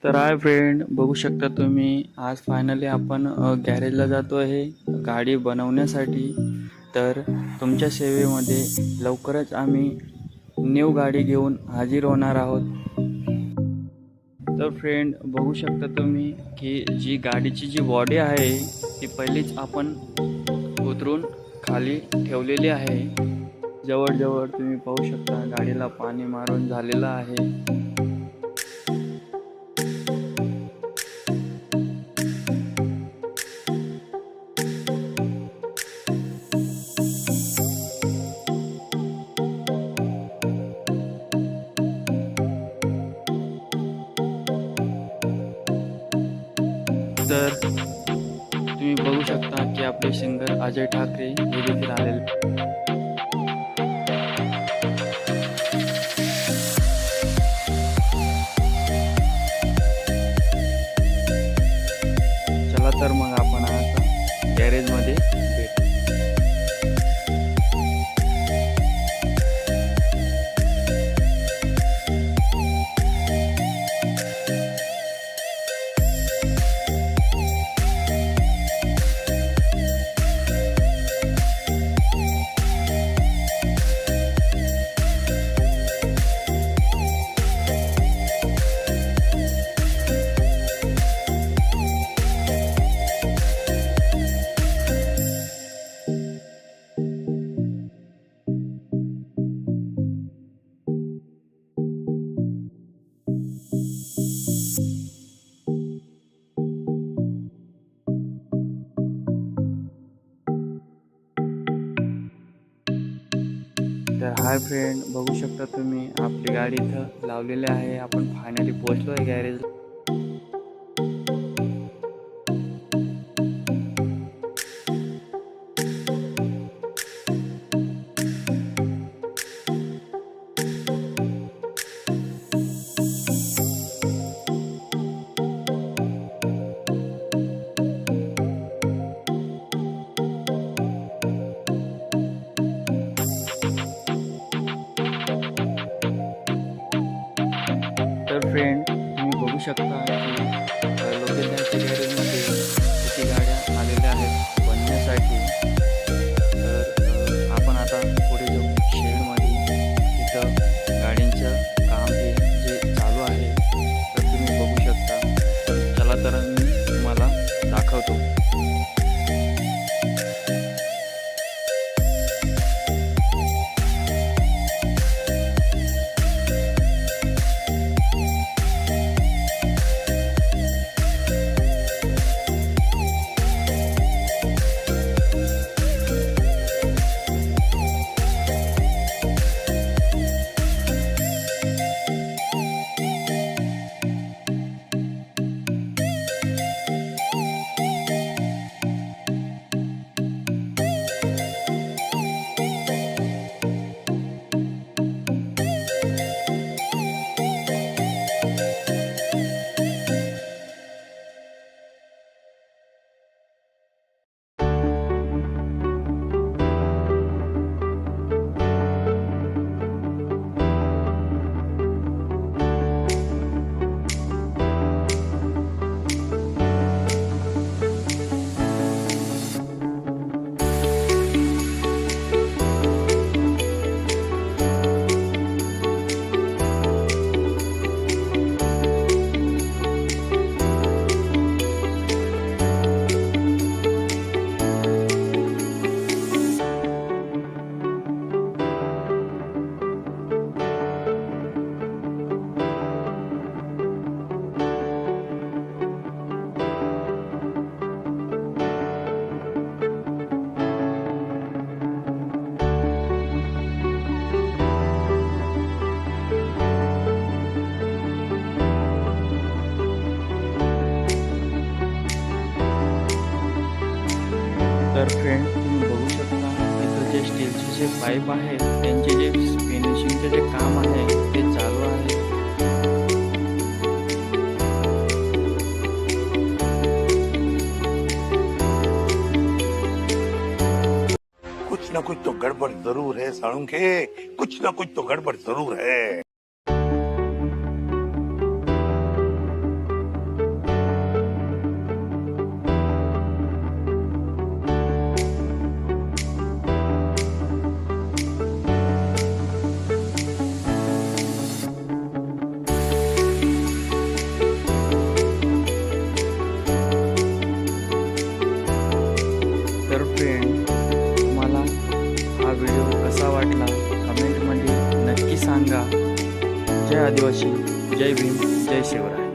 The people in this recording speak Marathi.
तर हाय फ्रेंड, बघू शकता तुम्ही आज फायनली आपण गॅरेजला जातो आहे गाडी बनवण्यासाठी. तर तुमच्या सेवेमध्ये लवकरच आम्ही न्यू गाडी घेऊन हाजीर होणार आहोत. तर फ्रेंड, बघू शकता तुम्ही की जी गाडीची जी बॉडी आहे ती पहिलीच आपण उतरून खाली ठेवलेली आहे. जवळजवळ तुम्ही पाहू शकता गाडीला पाणी मारून झालेलं आहे. तर तुम्ही बघू शकता की आपले सिंगर अजय ठाकरे हे देखील आलेले. चला तर मग आपण आता गॅरेजमध्ये भेटू. तर हाय फ्रेंड, बघू शकता तुम्ही आपली गाडी इथं लावलेली आहे. आपण फायनली पोहोचलो आहे गॅरेज. तर फ्रेंड, तुम्ही बघू शकता की लोकेशनच्या गॅरेजमध्ये किती गाड्या आलेल्या आहेत बनण्यासाठी. तर आपण आता पुढे जाऊ शेडमध्ये. तिथं गाडींचं काम हे जे चालू आहे तर तुम्ही बघू शकता. चला तर मी तुम्हाला दाखवतो. तर फ्रेंड, तुम्ही बघू शकता इथं जे स्टीलचे जे पाईप आहेत त्यांचे जे फिनिशिंगचे जे काम आहे ते चालू आहे. कुछ ना कुछ तो गड़बड़ जरूर है साळुंखे, कुछ ना कुछ तो गड़बड़ जरूर है. सांगा. जय आदिवासी, जय भीम, जय शिवराय.